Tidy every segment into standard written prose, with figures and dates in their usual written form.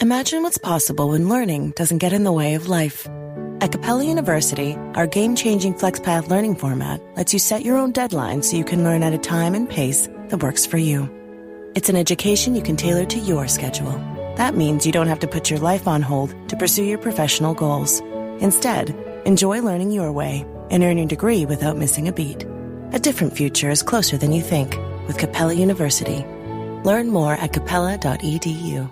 Imagine what's possible when learning doesn't get in the way of life. At Capella University, our game-changing FlexPath learning format lets you set your own deadlines so you can learn at a time and pace that works for you. It's an education you can tailor to your schedule. That means you don't have to put your life on hold to pursue your professional goals. Instead, enjoy learning your way and earn your degree without missing a beat. A different future is closer than you think with Capella University. Learn more at capella.edu.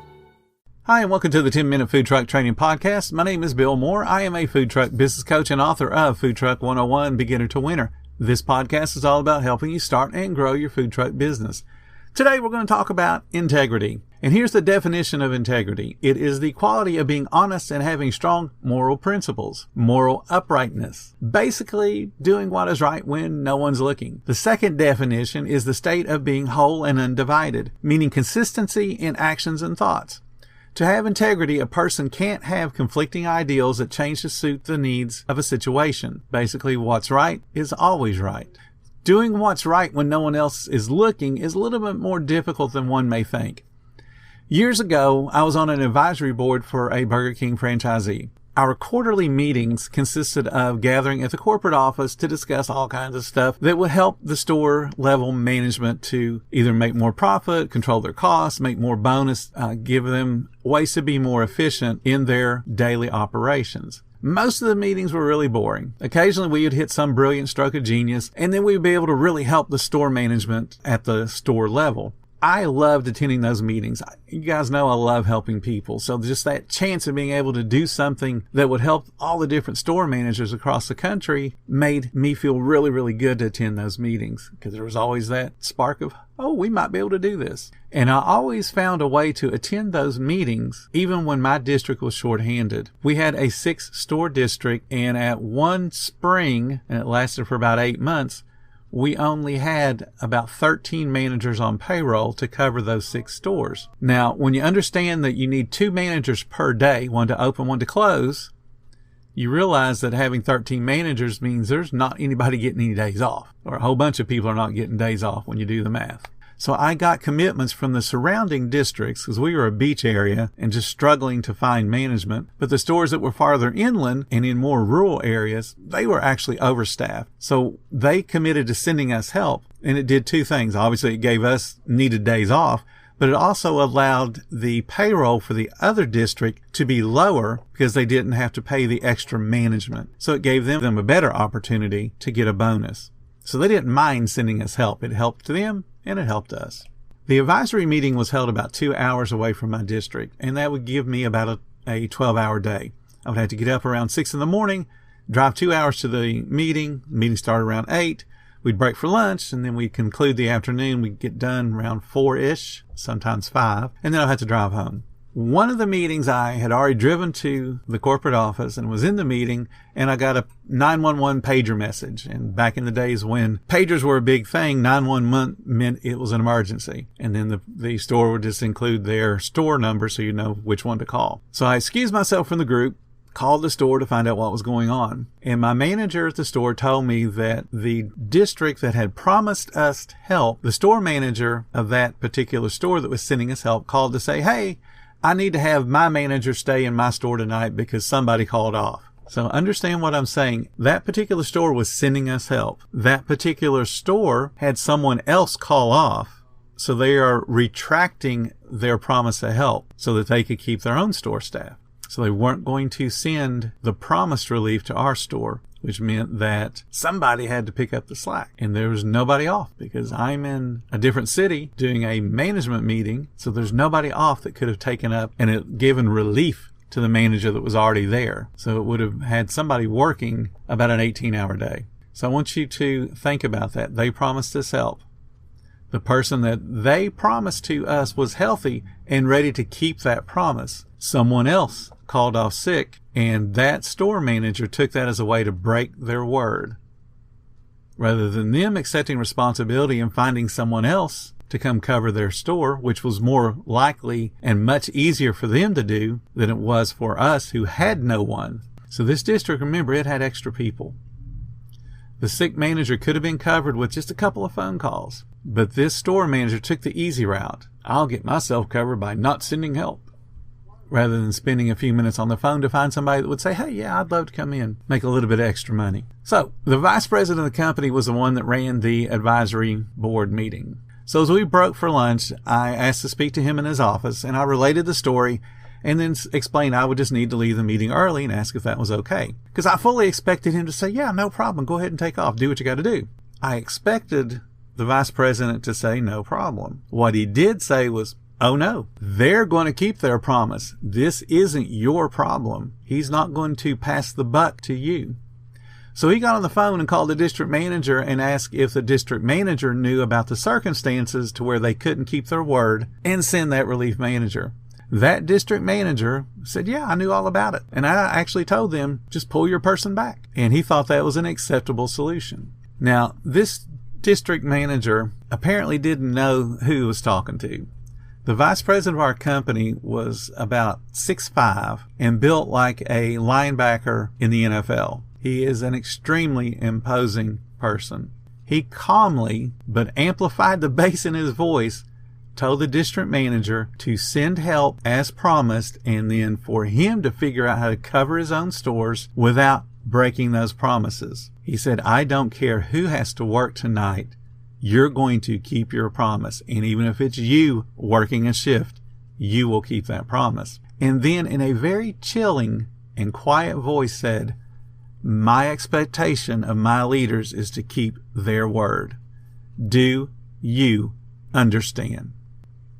Hi, and welcome to the 10-Minute Food Truck Training Podcast. My name is Bill Moore. I am a food truck business coach and author of Food Truck 101, Beginner to Winner. This podcast is all about helping you start and grow your food truck business. Today, we're going to talk about integrity. And here's the definition of integrity. It is the quality of being honest and having strong moral principles, moral uprightness. Basically, doing what is right when no one's looking. The second definition is the state of being whole and undivided, meaning consistency in actions and thoughts. To have integrity, a person can't have conflicting ideals that change to suit the needs of a situation. Basically, what's right is always right. Doing what's right when no one else is looking is a little bit more difficult than one may think. Years ago, I was on an advisory board for a Burger King franchisee. Our quarterly meetings consisted of gathering at the corporate office to discuss all kinds of stuff that would help the store level management to either make more profit, control their costs, make more bonus, give them ways to be more efficient in their daily operations. Most of the meetings were really boring. Occasionally we would hit some brilliant stroke of genius, and then we would be able to really help the store management at the store level. I loved attending those meetings. You guys know I love helping people. So just that chance of being able to do something that would help all the different store managers across the country made me feel really, really good to attend those meetings, because there was always that spark of, oh, we might be able to do this. And I always found a way to attend those meetings, even when my district was shorthanded. We had a 6-store district, and at one spring, and it lasted for about 8 months, we only had about 13 managers on payroll to cover those 6 stores. Now, when you understand that you need 2 managers per day, one to open, one to close, you realize that having 13 managers means there's not anybody getting any days off, or a whole bunch of people are not getting days off when you do the math. So I got commitments from the surrounding districts, because we were a beach area and just struggling to find management. But the stores that were farther inland and in more rural areas, they were actually overstaffed. So they committed to sending us help. And it did 2 things. Obviously, it gave us needed days off, but it also allowed the payroll for the other district to be lower because they didn't have to pay the extra management. So it gave them a better opportunity to get a bonus. So they didn't mind sending us help. It helped them, and it helped us. The advisory meeting was held about 2 hours away from my district, and that would give me about a 12-hour day. I would have to get up around 6 in the morning, drive 2 hours to the meeting. The meeting started around 8. We'd break for lunch, and then we'd conclude the afternoon. We'd get done around 4-ish, sometimes 5, and then I'd have to drive home. One of the meetings, I had already driven to the corporate office and was in the meeting, and I got a 911 pager message. And back in the days when pagers were a big thing, 911 meant it was an emergency. And then the store would just include their store number so you know which one to call. So I excused myself from the group, called the store to find out what was going on. And my manager at the store told me that the district that had promised us help, the store manager of that particular store that was sending us help, called to say, hey, I need to have my manager stay in my store tonight because somebody called off. So understand what I'm saying. That particular store was sending us help. That particular store had someone else call off. So they are retracting their promise of help so that they could keep their own store staff. So they weren't going to send the promised relief to our store, which meant that somebody had to pick up the slack. And there was nobody off because I'm in a different city doing a management meeting. So there's nobody off that could have taken up and given relief to the manager that was already there. So it would have had somebody working about an 18-hour day. So I want you to think about that. They promised us help. The person that they promised to us was healthy and ready to keep that promise. Someone else called off sick, and that store manager took that as a way to break their word. Rather than them accepting responsibility and finding someone else to come cover their store, which was more likely and much easier for them to do than it was for us who had no one. So this district, remember, it had extra people. The sick manager could have been covered with just a couple of phone calls, but this store manager took the easy route. I'll get myself covered by not sending help. rather than spending a few minutes on the phone to find somebody that would say, hey, yeah, I'd love to come in, make a little bit of extra money. So the vice president of the company was the one that ran the advisory board meeting. So as we broke for lunch, I asked to speak to him in his office, and I related the story and then explained I would just need to leave the meeting early and ask if that was okay. Because I fully expected him to say, yeah, no problem, go ahead and take off, do what you got to do. I expected the vice president to say no problem. What he did say was, oh no, they're going to keep their promise. This isn't your problem. He's not going to pass the buck to you. So he got on the phone and called the district manager and asked if the district manager knew about the circumstances to where they couldn't keep their word and send that relief manager. That district manager said, yeah, I knew all about it. And I actually told them, just pull your person back. And he thought that was an acceptable solution. Now, this district manager apparently didn't know who he was talking to. The vice president of our company was about 6'5" and built like a linebacker in the NFL. He is an extremely imposing person. He calmly, but amplified the bass in his voice, told the district manager to send help as promised, and then for him to figure out how to cover his own stores without breaking those promises. He said, I don't care who has to work tonight. You're going to keep your promise. And even if it's you working a shift, you will keep that promise. And then in a very chilling and quiet voice said, my expectation of my leaders is to keep their word. Do you understand?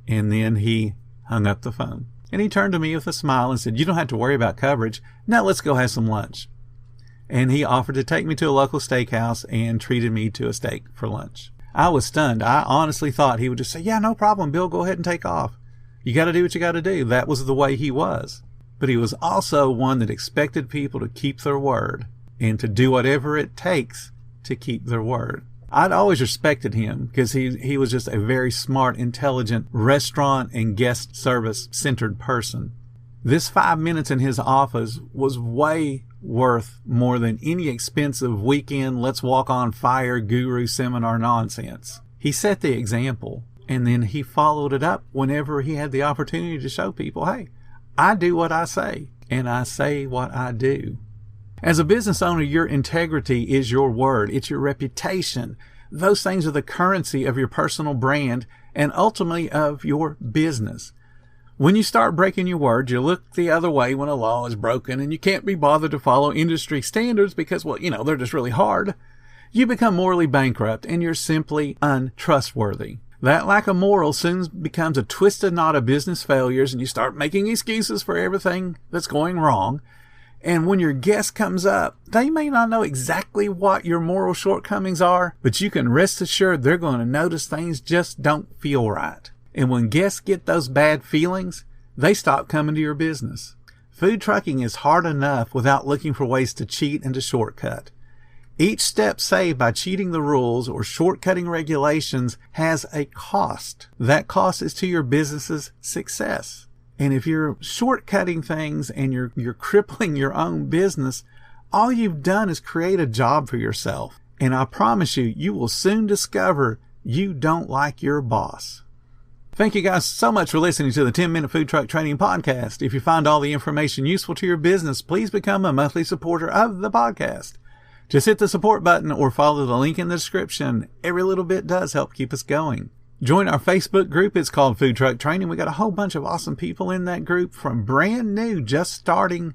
And then he hung up the phone. And he turned to me with a smile and said, you don't have to worry about coverage. Now let's go have some lunch. And he offered to take me to a local steakhouse and treated me to a steak for lunch. I was stunned. I honestly thought he would just say, yeah, no problem, Bill, go ahead and take off. You got to do what you got to do. That was the way he was. But he was also one that expected people to keep their word and to do whatever it takes to keep their word. I'd always respected him because he was just a very smart, intelligent, restaurant and guest service centered person. This 5 minutes in his office was way worth more than any expensive weekend, let's walk on fire guru seminar nonsense. He set the example, and then he followed it up whenever he had the opportunity to show people, hey, I do what I say, and I say what I do. As a business owner, your integrity is your word. It's your reputation. Those things are the currency of your personal brand and ultimately of your business. When you start breaking your word, you look the other way when a law is broken and you can't be bothered to follow industry standards because, well, they're just really hard. You become morally bankrupt and you're simply untrustworthy. That lack of moral soon becomes a twisted knot of business failures and you start making excuses for everything that's going wrong. And when your guest comes up, they may not know exactly what your moral shortcomings are, but you can rest assured they're going to notice things just don't feel right. And when guests get those bad feelings, they stop coming to your business. Food trucking is hard enough without looking for ways to cheat and to shortcut. Each step saved by cheating the rules or shortcutting regulations has a cost. That cost is to your business's success. And if you're shortcutting things and you're crippling your own business, all you've done is create a job for yourself. And I promise you, you will soon discover you don't like your boss. Thank you guys so much for listening to the 10-Minute Food Truck Training Podcast. If you find all the information useful to your business, please become a monthly supporter of the podcast. Just hit the support button or follow the link in the description. Every little bit does help keep us going. Join our Facebook group. It's called Food Truck Training. We got a whole bunch of awesome people in that group, from brand new, just starting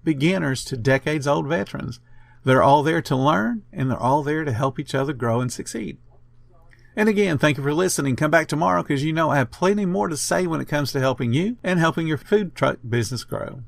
beginners to decades-old veterans. They're all there to learn, and they're all there to help each other grow and succeed. And again, thank you for listening. Come back tomorrow because I have plenty more to say when it comes to helping you and helping your food truck business grow.